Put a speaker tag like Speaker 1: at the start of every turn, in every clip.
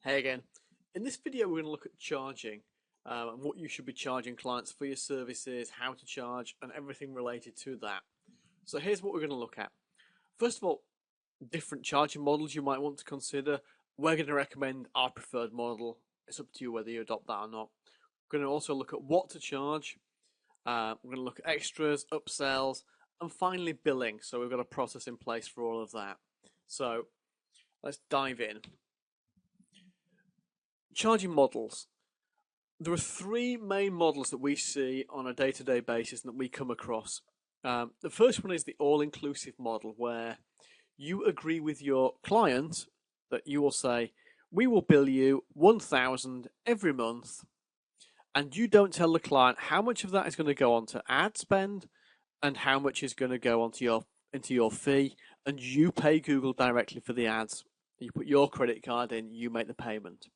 Speaker 1: Hey again. In this video, we're going to look at charging and what you should be charging clients for your services, how to charge, and everything related to that. So here's what we're going to look at. First of all, different charging models you might want to consider. We're going to recommend our preferred model. It's up to you whether you adopt that or not. We're going to also look at what to charge. We're going to look at extras, upsells, and finally billing. So we've got a process in place for all of that. So let's dive in. Charging models. There are three main models that we see on a day-to-day basis and that we come across. The first one is the all-inclusive model, where you agree with your client that you will say, we will bill you $1,000 every month, and you don't tell the client how much of that is going to go on to ad spend and how much is going to go into your fee, and you pay Google directly for the ads. You put your credit card in, you make the payment.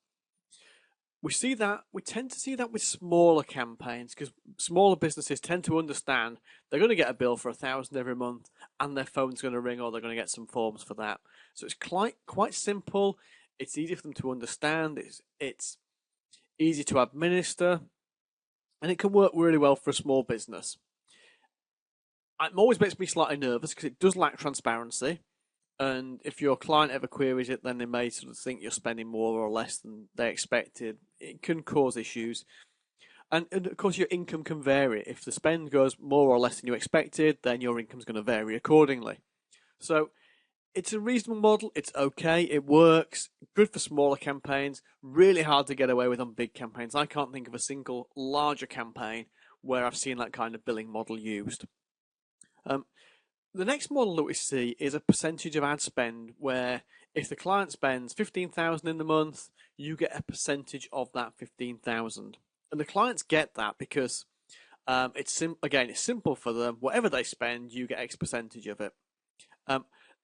Speaker 1: We tend to see that with smaller campaigns, because smaller businesses tend to understand they're going to get a bill for $1,000 every month and their phone's going to ring, or they're going to get some forms for that. So it's quite simple. It's easy for them to understand. It's easy to administer, and it can work really well for a small business. It always makes me slightly nervous because it does lack transparency. And if your client ever queries it, then they may sort of think you're spending more or less than they expected. It can cause issues. And of course, your income can vary. If the spend goes more or less than you expected, then your income's going to vary accordingly. So it's a reasonable model. It's okay. It works. Good for smaller campaigns. Really hard to get away with on big campaigns. I can't think of a single larger campaign where I've seen that kind of billing model used. The next model that we see is a percentage of ad spend, where if the client spends $15,000 in the month, you get a percentage of that $15,000. And the clients get that because it's simple for them. Whatever they spend, you get X percentage of it.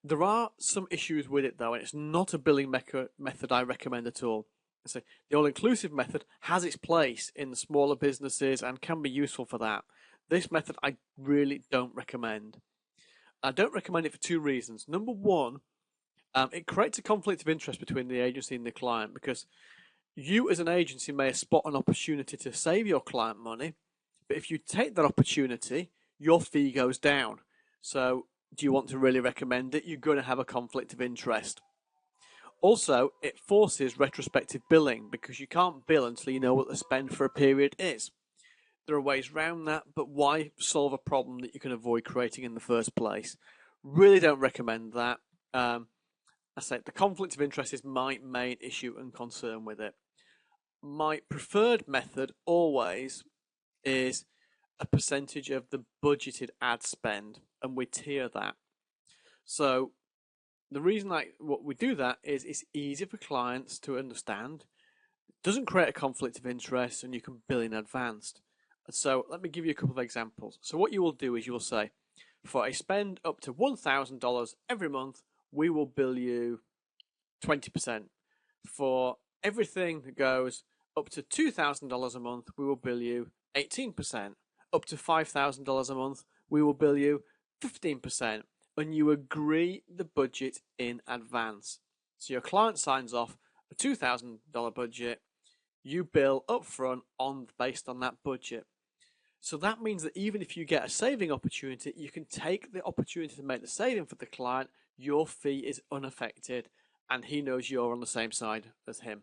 Speaker 1: There are some issues with it though, and it's not a billing method I recommend at all. So the all-inclusive method has its place in the smaller businesses and can be useful for that. This method I really don't recommend. I don't recommend it for two reasons. Number one, it creates a conflict of interest between the agency and the client, because you as an agency may spot an opportunity to save your client money, but if you take that opportunity, your fee goes down. So do you want to really recommend it? You're going to have a conflict of interest. Also, it forces retrospective billing, because you can't bill until you know what the spend for a period is. There are ways around that, but why solve a problem that you can avoid creating in the first place? Really don't recommend that. I say the conflict of interest is my main issue and concern with it. My preferred method always is a percentage of the budgeted ad spend, and we tier that. So the reason what we do that is it's easier for clients to understand. It doesn't create a conflict of interest, and you can bill in advance. So let me give you a couple of examples. So what you will do is you will say, for a spend up to $1,000 every month, we will bill you 20%. For everything that goes up to $2,000 a month, we will bill you 18%. Up to $5,000 a month, we will bill you 15%. And you agree the budget in advance. So your client signs off a $2,000 budget. You bill upfront based on that budget. So that means that even if you get a saving opportunity, you can take the opportunity to make the saving for the client. Your fee is unaffected, and he knows you're on the same side as him.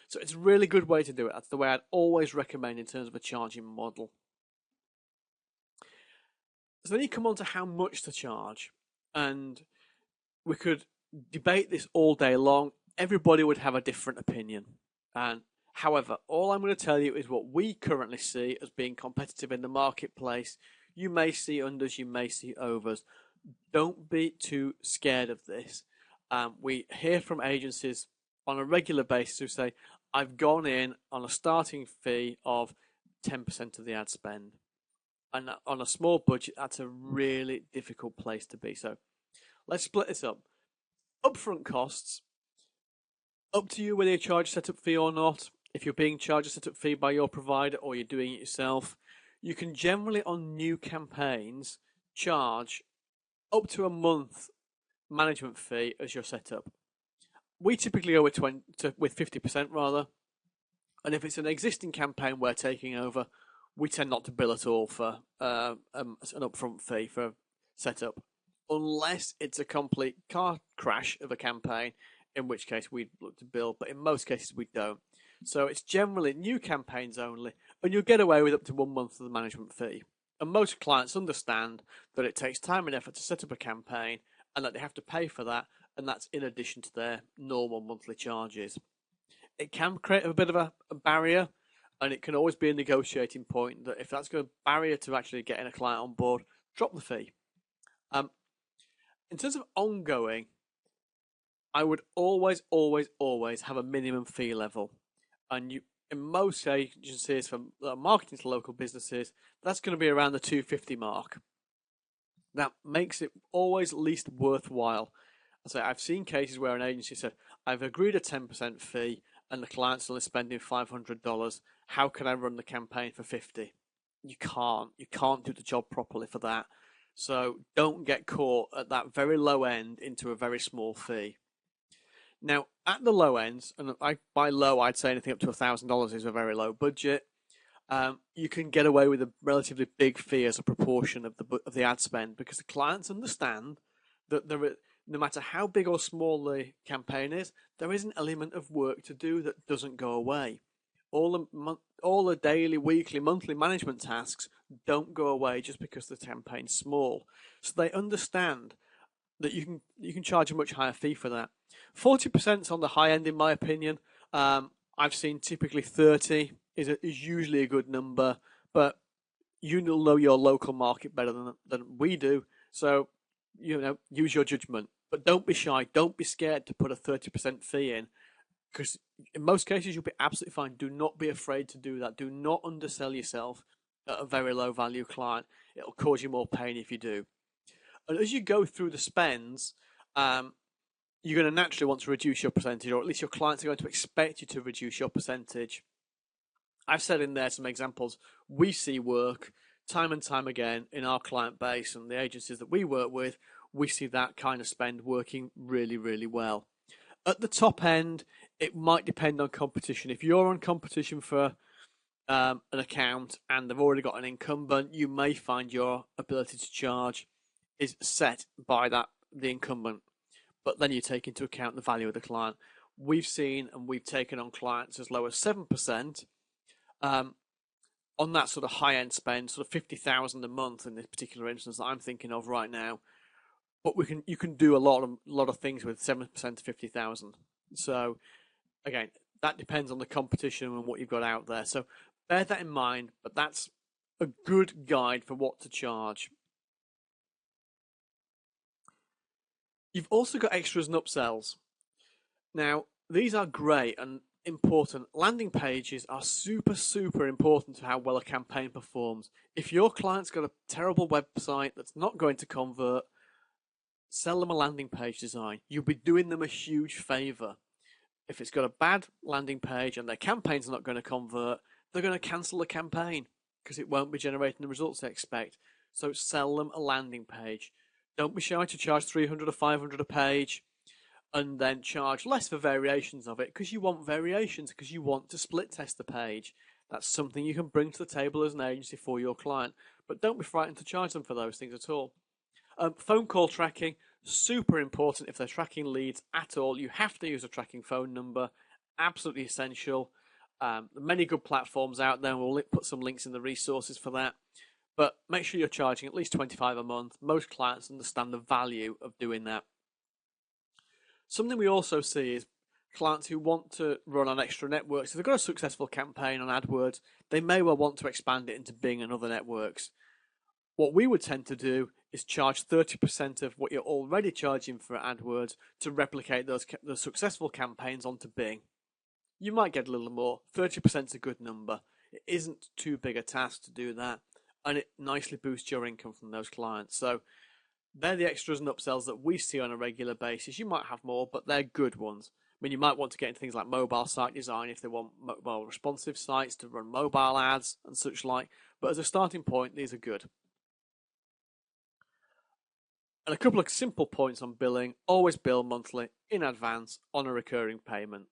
Speaker 1: So it's a really good way to do it. That's the way I'd always recommend in terms of a charging model. So then you come on to how much to charge, and we could debate this all day long. Everybody would have a different opinion, and however, all I'm going to tell you is what we currently see as being competitive in the marketplace. You may see unders, you may see overs. Don't be too scared of this. We hear from agencies on a regular basis who say, I've gone in on a starting fee of 10% of the ad spend. And on a small budget, that's a really difficult place to be. So let's split this up. Upfront costs, up to you whether you charge a setup fee or not. If you're being charged a setup fee by your provider or you're doing it yourself, you can generally on new campaigns charge up to a month management fee as your setup. we typically go with 50% rather. And if it's an existing campaign we're taking over, we tend not to bill at all for an upfront fee for setup, unless it's a complete car crash of a campaign, in which case we'd look to bill, but in most cases we don't. So it's generally new campaigns only, and you'll get away with up to 1 month of the management fee. And most clients understand that it takes time and effort to set up a campaign and that they have to pay for that, and that's in addition to their normal monthly charges. It can create a bit of a barrier, and it can always be a negotiating point that if that's going to barrier to actually getting a client on board, drop the fee. In terms of ongoing, I would always have a minimum fee level. And you, in most agencies for marketing to local businesses, that's going to be around the $250 mark. That makes it always least worthwhile. So I've seen cases where an agency said, I've agreed a 10% fee and the client's only spending $500. How can I run the campaign for $50? You can't do the job properly for that. So don't get caught at that very low end into a very small fee. Now, at the low ends, and by low, I'd say anything up to $1,000 is a very low budget. You can get away with a relatively big fee as a proportion of the ad spend, because the clients understand that no matter how big or small the campaign is, there is an element of work to do that doesn't go away. All the daily, weekly, monthly management tasks don't go away just because the campaign's small. So they understand that you can charge a much higher fee for that. 40% is on the high end, in my opinion. I've seen typically 30 is usually a good number, but you know your local market better than we do. So, use your judgment. But don't be shy. Don't be scared to put a 30% fee in, because in most cases you'll be absolutely fine. Do not be afraid to do that. Do not undersell yourself at a very low value client. It'll cause you more pain if you do. And as you go through the spends, you're going to naturally want to reduce your percentage, or at least your clients are going to expect you to reduce your percentage. I've said in there some examples. We see work time and time again in our client base and the agencies that we work with. We see that kind of spend working really, really well. At the top end, it might depend on competition. If you're on competition for an account and they've already got an incumbent, you may find your ability to charge is set by the incumbent. But then you take into account the value of the client. We've seen and we've taken on clients as low as 7%. On that sort of high-end spend, sort of $50,000 a month in this particular instance that I'm thinking of right now. But you can do a lot of things with 7% to 50,000. So again, that depends on the competition and what you've got out there. So bear that in mind. But that's a good guide for what to charge. You've also got extras and upsells. Now, these are great and important. Landing pages are super important to how well a campaign performs. If your client's got a terrible website that's not going to convert, sell them a landing page design. You'll be doing them a huge favor. If it's got a bad landing page and their campaign's not going to convert, they're going to cancel the campaign because it won't be generating the results they expect. So sell them a landing page. Don't be shy to charge $300 or $500 a page and then charge less for variations of it, because you want variations, because you want to split test the page. That's something you can bring to the table as an agency for your client. But don't be frightened to charge them for those things at all. Phone call tracking, super important if they're tracking leads at all. You have to use a tracking phone number, absolutely essential. Many good platforms out there, we'll put some links in the resources for that. But make sure you're charging at least $25 a month. Most clients understand the value of doing that. Something we also see is clients who want to run on extra networks. If they've got a successful campaign on AdWords, they may well want to expand it into Bing and other networks. What we would tend to do is charge 30% of what you're already charging for AdWords to replicate those successful campaigns onto Bing. You might get a little more. 30% is a good number. It isn't too big a task to do that, and it nicely boosts your income from those clients. So they're the extras and upsells that we see on a regular basis. You might have more, but they're good ones. I mean, you might want to get into things like mobile site design if they want mobile responsive sites to run mobile ads and such like. But as a starting point, these are good. And a couple of simple points on billing: always bill monthly in advance on a recurring payment.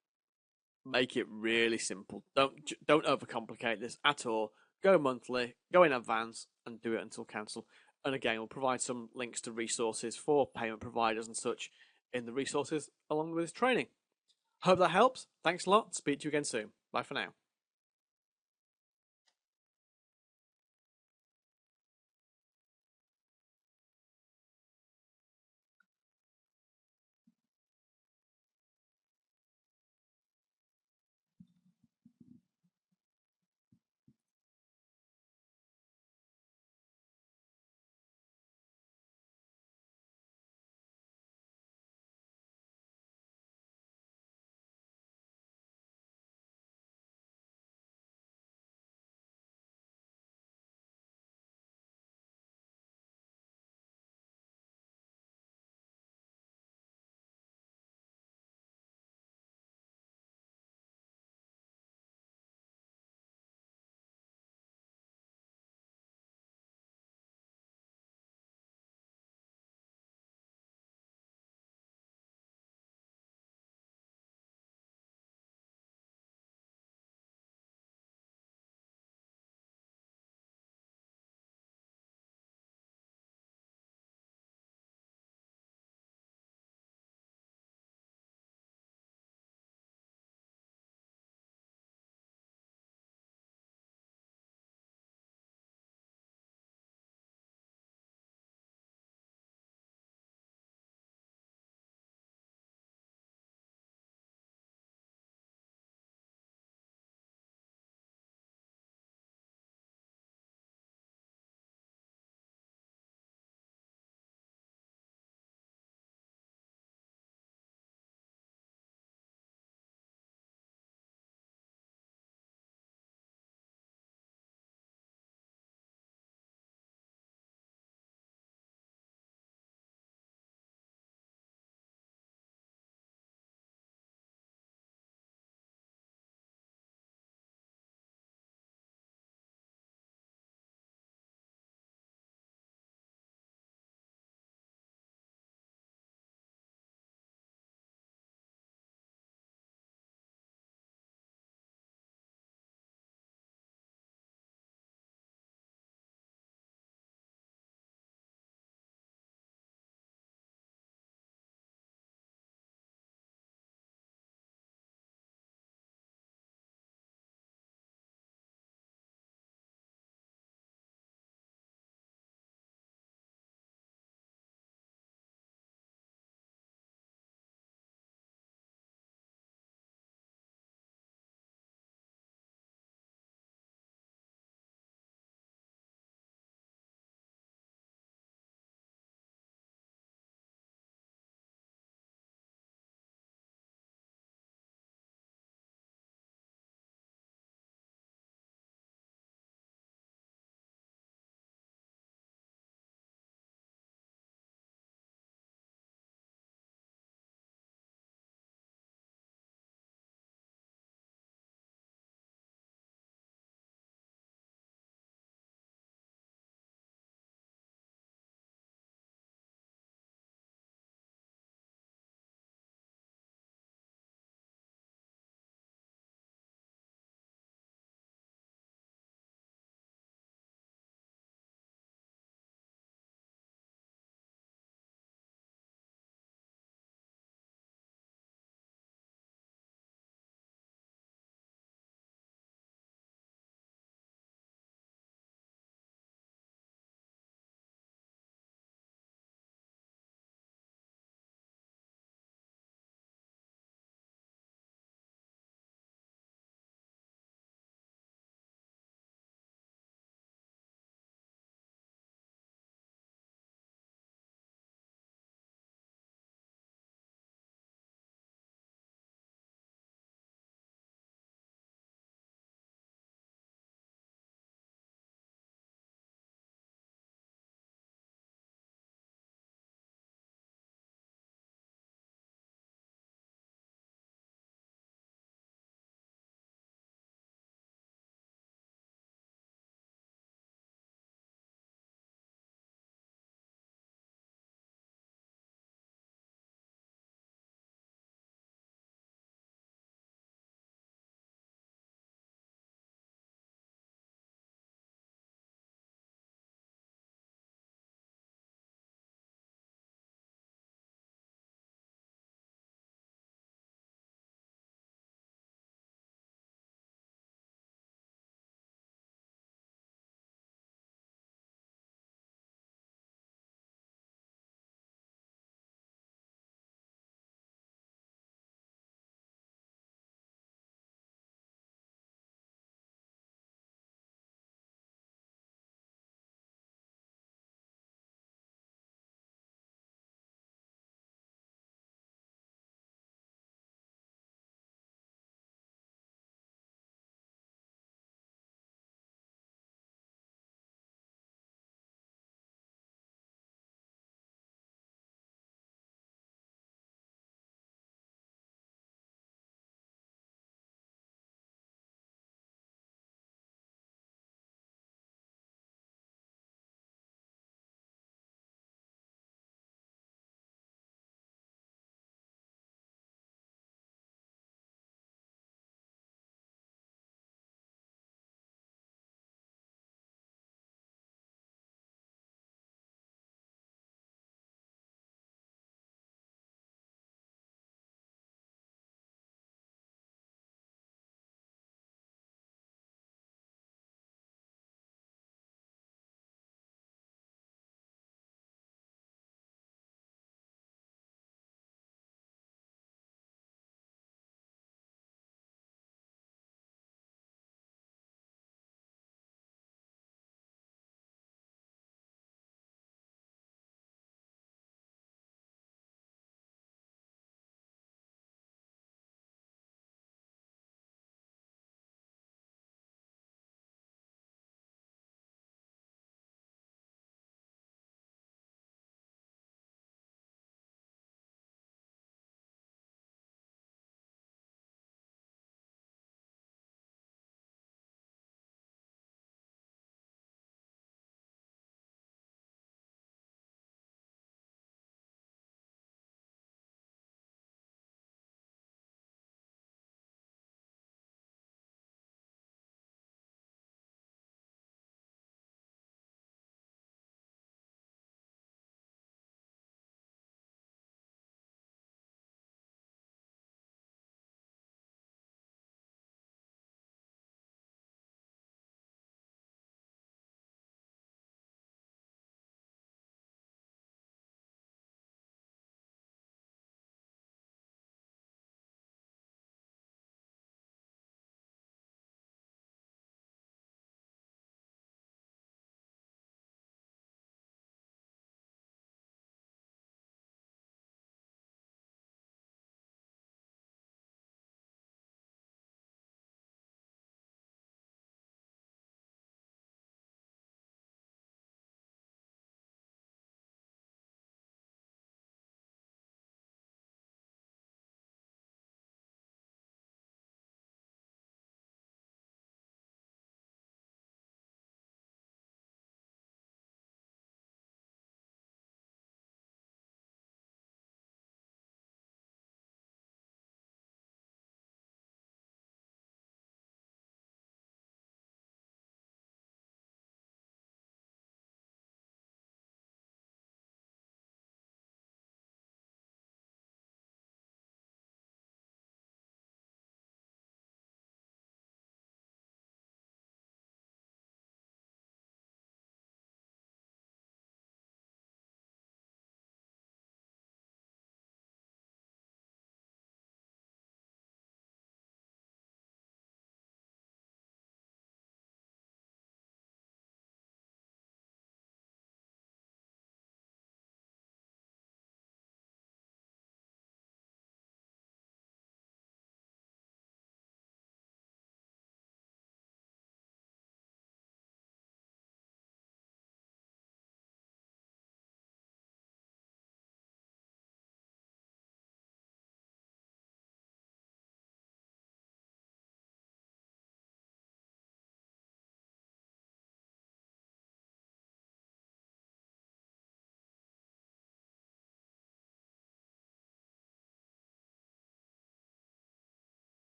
Speaker 1: Make it really simple. Don't overcomplicate this at all. Go monthly, go in advance, and do it until cancel. And again, we'll provide some links to resources for payment providers and such in the resources along with this training. Hope that helps. Thanks a lot. Speak to you again soon. Bye for now.